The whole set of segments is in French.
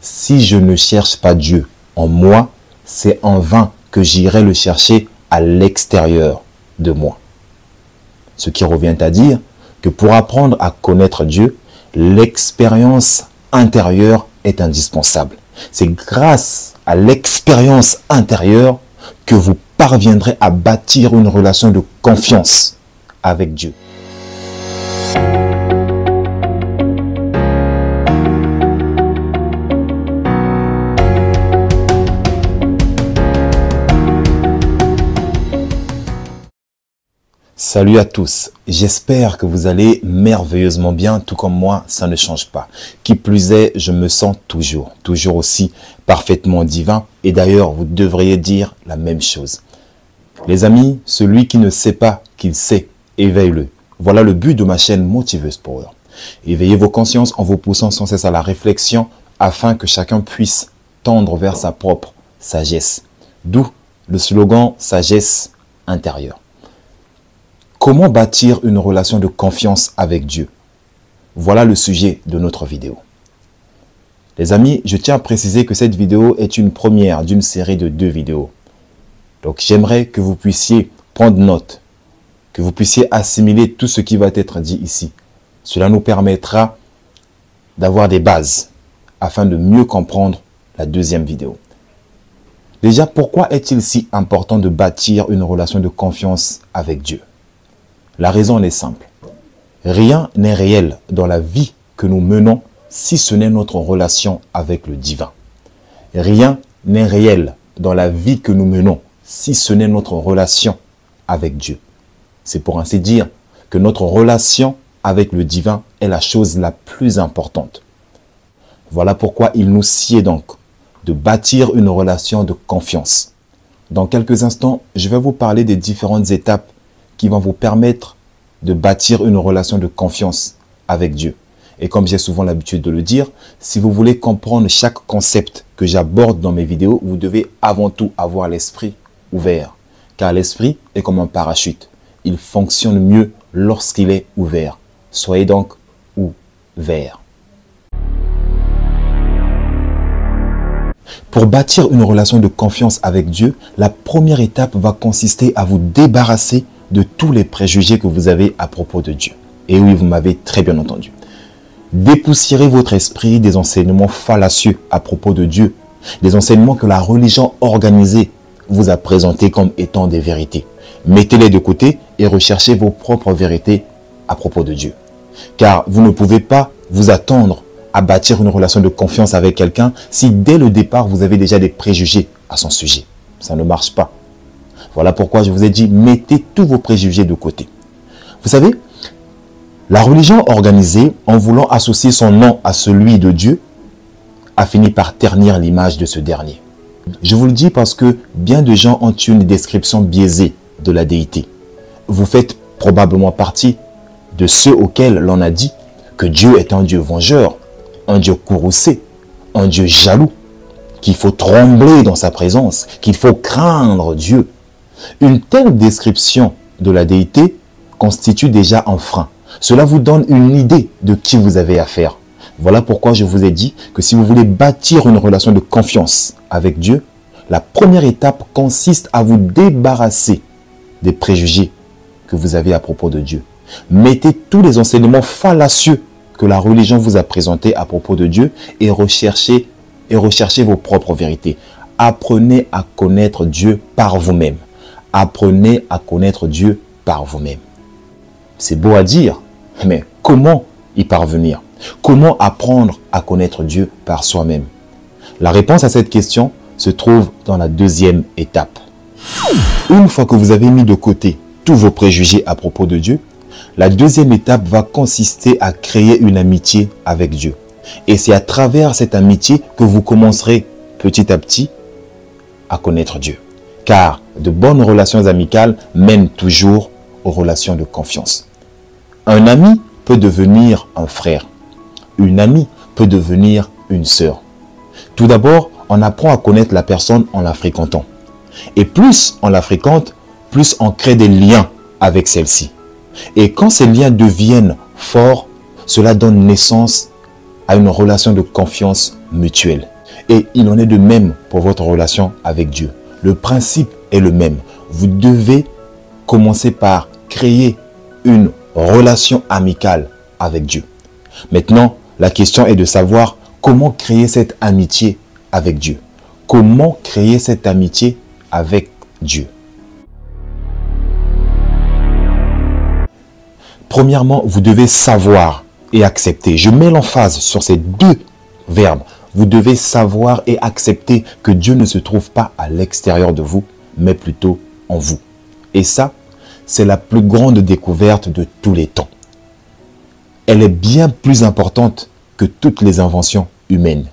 si je ne cherche pas Dieu en moi, c'est en vain que j'irai le chercher à l'extérieur de moi. Ce qui revient à dire que pour apprendre à connaître Dieu, l'expérience intérieure est indispensable. C'est grâce à l'expérience intérieure que vous parviendrez à bâtir une relation de confiance avec Dieu. Salut à tous, j'espère que vous allez merveilleusement bien, tout comme moi, ça ne change pas. Qui plus est, je me sens toujours aussi parfaitement divin. Et d'ailleurs, vous devriez dire la même chose. Les amis, celui qui ne sait pas qu'il sait, éveille-le. Voilà le but de ma chaîne Motiveuse Power. Éveillez vos consciences en vous poussant sans cesse à la réflexion afin que chacun puisse tendre vers sa propre sagesse. D'où le slogan « Sagesse intérieure ». Comment bâtir une relation de confiance avec Dieu? Voilà le sujet de notre vidéo. Les amis, je tiens à préciser que cette vidéo est une première d'une série de 2 vidéos. Donc j'aimerais que vous puissiez prendre note, que vous puissiez assimiler tout ce qui va être dit ici. Cela nous permettra d'avoir des bases afin de mieux comprendre la 2e vidéo. Déjà, pourquoi est-il si important de bâtir une relation de confiance avec Dieu? La raison est simple. Rien n'est réel dans la vie que nous menons si ce n'est notre relation avec le divin. Rien n'est réel dans la vie que nous menons si ce n'est notre relation avec Dieu. C'est pour ainsi dire que notre relation avec le divin est la chose la plus importante. Voilà pourquoi il nous sied donc de bâtir une relation de confiance. Dans quelques instants, je vais vous parler des différentes étapes qui vont vous permettre de bâtir une relation de confiance avec Dieu. Et comme j'ai souvent l'habitude de le dire, si vous voulez comprendre chaque concept que j'aborde dans mes vidéos, vous devez avant tout avoir l'esprit ouvert. Car l'esprit est comme un parachute. Il fonctionne mieux lorsqu'il est ouvert. Soyez donc ouverts. Pour bâtir une relation de confiance avec Dieu, la première étape va consister à vous débarrasser de tous les préjugés que vous avez à propos de Dieu. Et oui, vous m'avez très bien entendu. Dépoussiérez votre esprit des enseignements fallacieux à propos de Dieu, des enseignements que la religion organisée vous a présentés comme étant des vérités. Mettez-les de côté et recherchez vos propres vérités à propos de Dieu. Car vous ne pouvez pas vous attendre à bâtir une relation de confiance avec quelqu'un si dès le départ vous avez déjà des préjugés à son sujet. Ça ne marche pas. Voilà pourquoi je vous ai dit, mettez tous vos préjugés de côté. Vous savez, la religion organisée, en voulant associer son nom à celui de Dieu, a fini par ternir l'image de ce dernier. Je vous le dis parce que bien de gens ont une description biaisée de la déité. Vous faites probablement partie de ceux auxquels l'on a dit que Dieu est un Dieu vengeur, un Dieu courroucé, un Dieu jaloux, qu'il faut trembler dans sa présence, qu'il faut craindre Dieu. Une telle description de la déité constitue déjà un frein. Cela vous donne une idée de qui vous avez affaire. Voilà pourquoi je vous ai dit que si vous voulez bâtir une relation de confiance avec Dieu, la première étape consiste à vous débarrasser des préjugés que vous avez à propos de Dieu. Mettez tous les enseignements fallacieux que la religion vous a présentés à propos de Dieu et recherchez vos propres vérités. Apprenez à connaître Dieu par vous-même. Apprenez à connaître Dieu par vous-même. C'est beau à dire, mais comment y parvenir? Comment apprendre à connaître Dieu par soi-même? La réponse à cette question se trouve dans la 2e étape. Une fois que vous avez mis de côté tous vos préjugés à propos de Dieu, la 2e étape va consister à créer une amitié avec Dieu. Et c'est à travers cette amitié que vous commencerez petit à petit à connaître Dieu. Car de bonnes relations amicales mènent toujours aux relations de confiance. Un ami peut devenir un frère. Une amie peut devenir une sœur. Tout d'abord, on apprend à connaître la personne en la fréquentant. Et plus on la fréquente, plus on crée des liens avec celle-ci. Et quand ces liens deviennent forts, cela donne naissance à une relation de confiance mutuelle. Et il en est de même pour votre relation avec Dieu. Le principe est le même. Vous devez commencer par créer une relation amicale avec Dieu. Maintenant, la question est de savoir comment créer cette amitié avec Dieu. Comment créer cette amitié avec Dieu? Premièrement, vous devez savoir et accepter. Je mets l'emphase sur ces deux verbes. Vous devez savoir et accepter que Dieu ne se trouve pas à l'extérieur de vous, mais plutôt en vous. Et ça, c'est la plus grande découverte de tous les temps. Elle est bien plus importante que toutes les inventions humaines.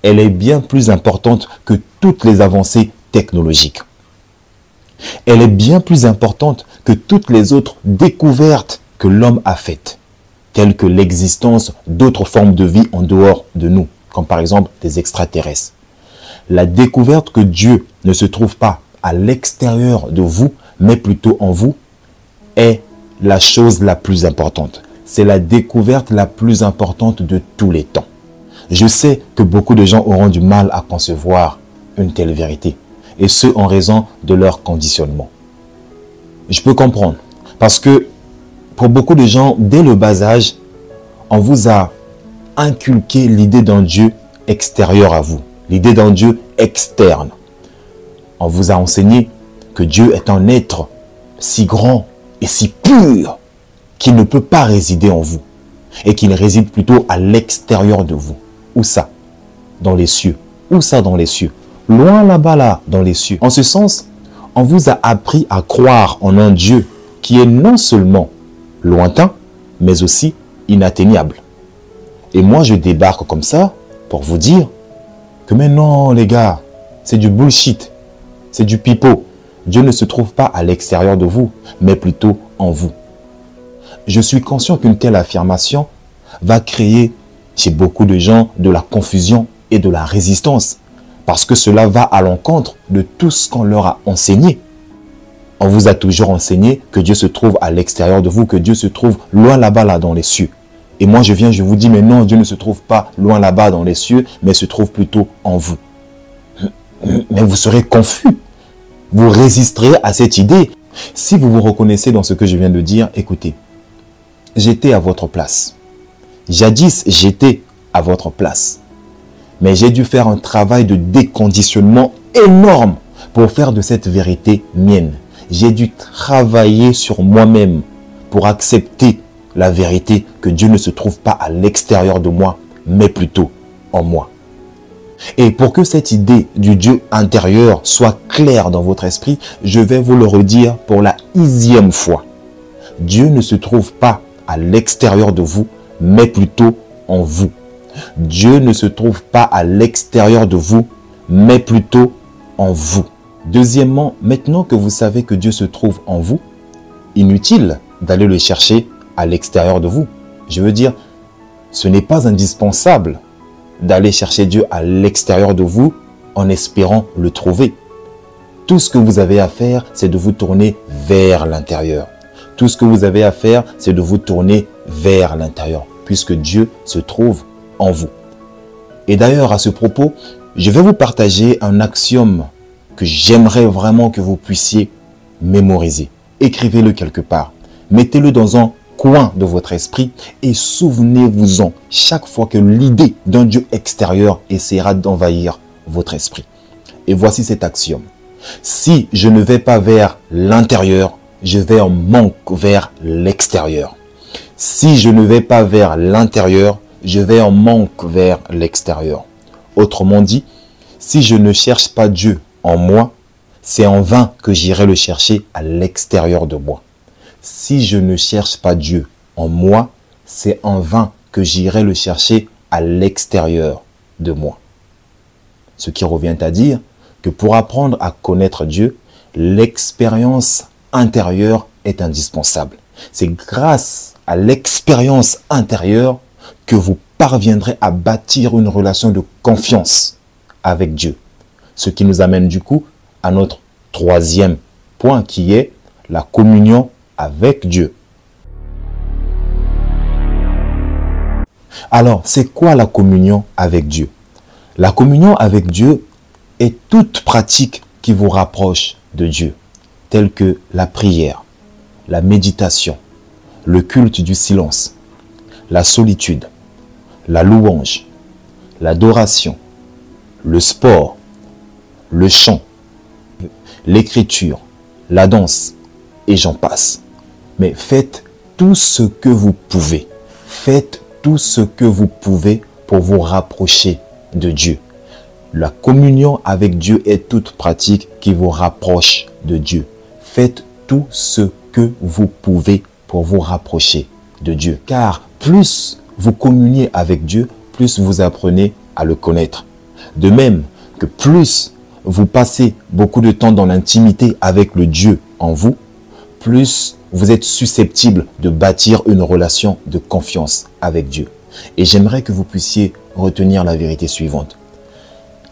Elle est bien plus importante que toutes les avancées technologiques. Elle est bien plus importante que toutes les autres découvertes que l'homme a faites, telles que l'existence d'autres formes de vie en dehors de nous, comme par exemple des extraterrestres. La découverte que Dieu ne se trouve pas à l'extérieur de vous, mais plutôt en vous, est la chose la plus importante. C'est la découverte la plus importante de tous les temps. Je sais que beaucoup de gens auront du mal à concevoir une telle vérité, et ce en raison de leur conditionnement. Je peux comprendre, parce que pour beaucoup de gens, dès le bas âge, on vous a inculqué l'idée d'un Dieu extérieur à vous, l'idée d'un Dieu externe. On vous a enseigné que Dieu est un être si grand et si pur qu'il ne peut pas résider en vous et qu'il réside plutôt à l'extérieur de vous. Où ça? Dans les cieux. Où ça dans les cieux? Loin là-bas là, dans les cieux. En ce sens, on vous a appris à croire en un Dieu qui est non seulement lointain, mais aussi inatteignable. Et moi, je débarque comme ça pour vous dire que mais non, les gars, c'est du bullshit, c'est du pipeau. Dieu ne se trouve pas à l'extérieur de vous, mais plutôt en vous. Je suis conscient qu'une telle affirmation va créer chez beaucoup de gens de la confusion et de la résistance, parce que cela va à l'encontre de tout ce qu'on leur a enseigné. On vous a toujours enseigné que Dieu se trouve à l'extérieur de vous, que Dieu se trouve loin là-bas, là, dans les cieux. Et moi, je viens, je vous dis, mais non, Dieu ne se trouve pas loin là-bas dans les cieux, mais se trouve plutôt en vous. Mais vous serez confus. Vous résisterez à cette idée. Si vous vous reconnaissez dans ce que je viens de dire, écoutez, j'étais à votre place. Jadis, j'étais à votre place. Mais j'ai dû faire un travail de déconditionnement énorme pour faire de cette vérité mienne. J'ai dû travailler sur moi-même pour accepter la vérité que Dieu ne se trouve pas à l'extérieur de moi, mais plutôt en moi. Et pour que cette idée du Dieu intérieur soit claire dans votre esprit, je vais vous le redire pour la 10e fois. Dieu ne se trouve pas à l'extérieur de vous, mais plutôt en vous. Dieu ne se trouve pas à l'extérieur de vous, mais plutôt en vous. Deuxièmement, maintenant que vous savez que Dieu se trouve en vous, inutile d'aller le chercher à l'extérieur de vous. Je veux dire, ce n'est pas indispensable d'aller chercher Dieu à l'extérieur de vous en espérant le trouver. Tout ce que vous avez à faire, c'est de vous tourner vers l'intérieur. Tout ce que vous avez à faire, c'est de vous tourner vers l'intérieur, puisque Dieu se trouve en vous. Et d'ailleurs, à ce propos, je vais vous partager un axiome que j'aimerais vraiment que vous puissiez mémoriser. Écrivez-le quelque part. Mettez-le dans un coin de votre esprit et souvenez-vous-en chaque fois que l'idée d'un Dieu extérieur essaiera d'envahir votre esprit. Et voici cet axiome. Si je ne vais pas vers l'intérieur, je vais en manque vers l'extérieur. Si je ne vais pas vers l'intérieur, je vais en manque vers l'extérieur. Autrement dit, si je ne cherche pas Dieu en moi, c'est en vain que j'irai le chercher à l'extérieur de moi. Si je ne cherche pas Dieu en moi, c'est en vain que j'irai le chercher à l'extérieur de moi. Ce qui revient à dire que pour apprendre à connaître Dieu, l'expérience intérieure est indispensable. C'est grâce à l'expérience intérieure que vous parviendrez à bâtir une relation de confiance avec Dieu. Ce qui nous amène du coup à notre 3e point qui est la communion avec Dieu. Alors, c'est quoi la communion avec Dieu? La communion avec Dieu est toute pratique qui vous rapproche de Dieu, telle que la prière, la méditation, le culte du silence, la solitude, la louange, l'adoration, le sport, le chant, l'écriture, la danse, et j'en passe. Mais faites tout ce que vous pouvez. Faites tout ce que vous pouvez pour vous rapprocher de Dieu. La communion avec Dieu est toute pratique qui vous rapproche de Dieu. Faites tout ce que vous pouvez pour vous rapprocher de Dieu. Car plus vous communiez avec Dieu, plus vous apprenez à le connaître. De même que plus vous passez beaucoup de temps dans l'intimité avec le Dieu en vous, plus vous êtes susceptible de bâtir une relation de confiance avec Dieu. Et j'aimerais que vous puissiez retenir la vérité suivante.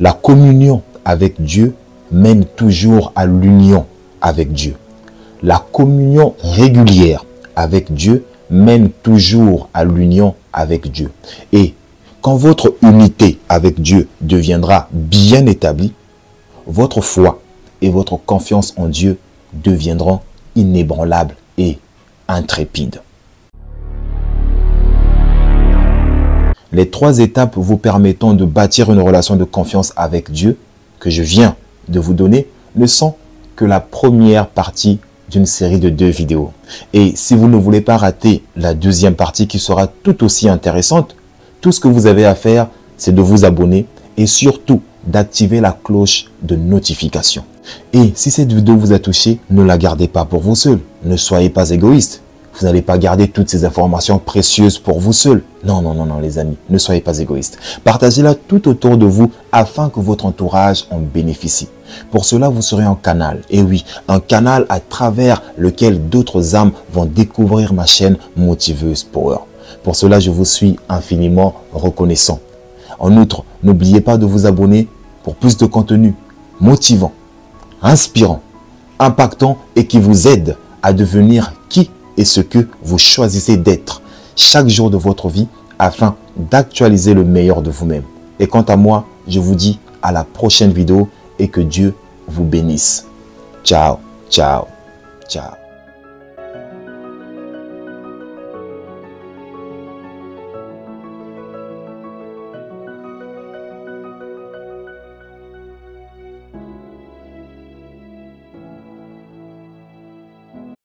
La communion avec Dieu mène toujours à l'union avec Dieu. La communion régulière avec Dieu mène toujours à l'union avec Dieu. Et quand votre unité avec Dieu deviendra bien établie, votre foi et votre confiance en Dieu deviendront inébranlables et intrépides. Les 3 étapes vous permettant de bâtir une relation de confiance avec Dieu que je viens de vous donner ne sont que la première partie d'une série de 2 vidéos. Et si vous ne voulez pas rater la deuxième partie qui sera tout aussi intéressante, tout ce que vous avez à faire, c'est de vous abonner et surtout d'activer la cloche de notification. Et si cette vidéo vous a touché, ne la gardez pas pour vous seul. Ne soyez pas égoïste. Vous n'allez pas garder toutes ces informations précieuses pour vous seul. Non, non, non, non, les amis, ne soyez pas égoïstes. Partagez-la tout autour de vous afin que votre entourage en bénéficie. Pour cela, vous serez un canal. Et oui, un canal à travers lequel d'autres âmes vont découvrir ma chaîne Motiveuse Power. Pour cela, je vous suis infiniment reconnaissant. En outre, n'oubliez pas de vous abonner pour plus de contenu motivant, inspirant, impactant et qui vous aide à devenir qui et ce que vous choisissez d'être chaque jour de votre vie afin d'actualiser le meilleur de vous-même. Et quant à moi, je vous dis à la prochaine vidéo et que Dieu vous bénisse. Ciao, ciao, ciao.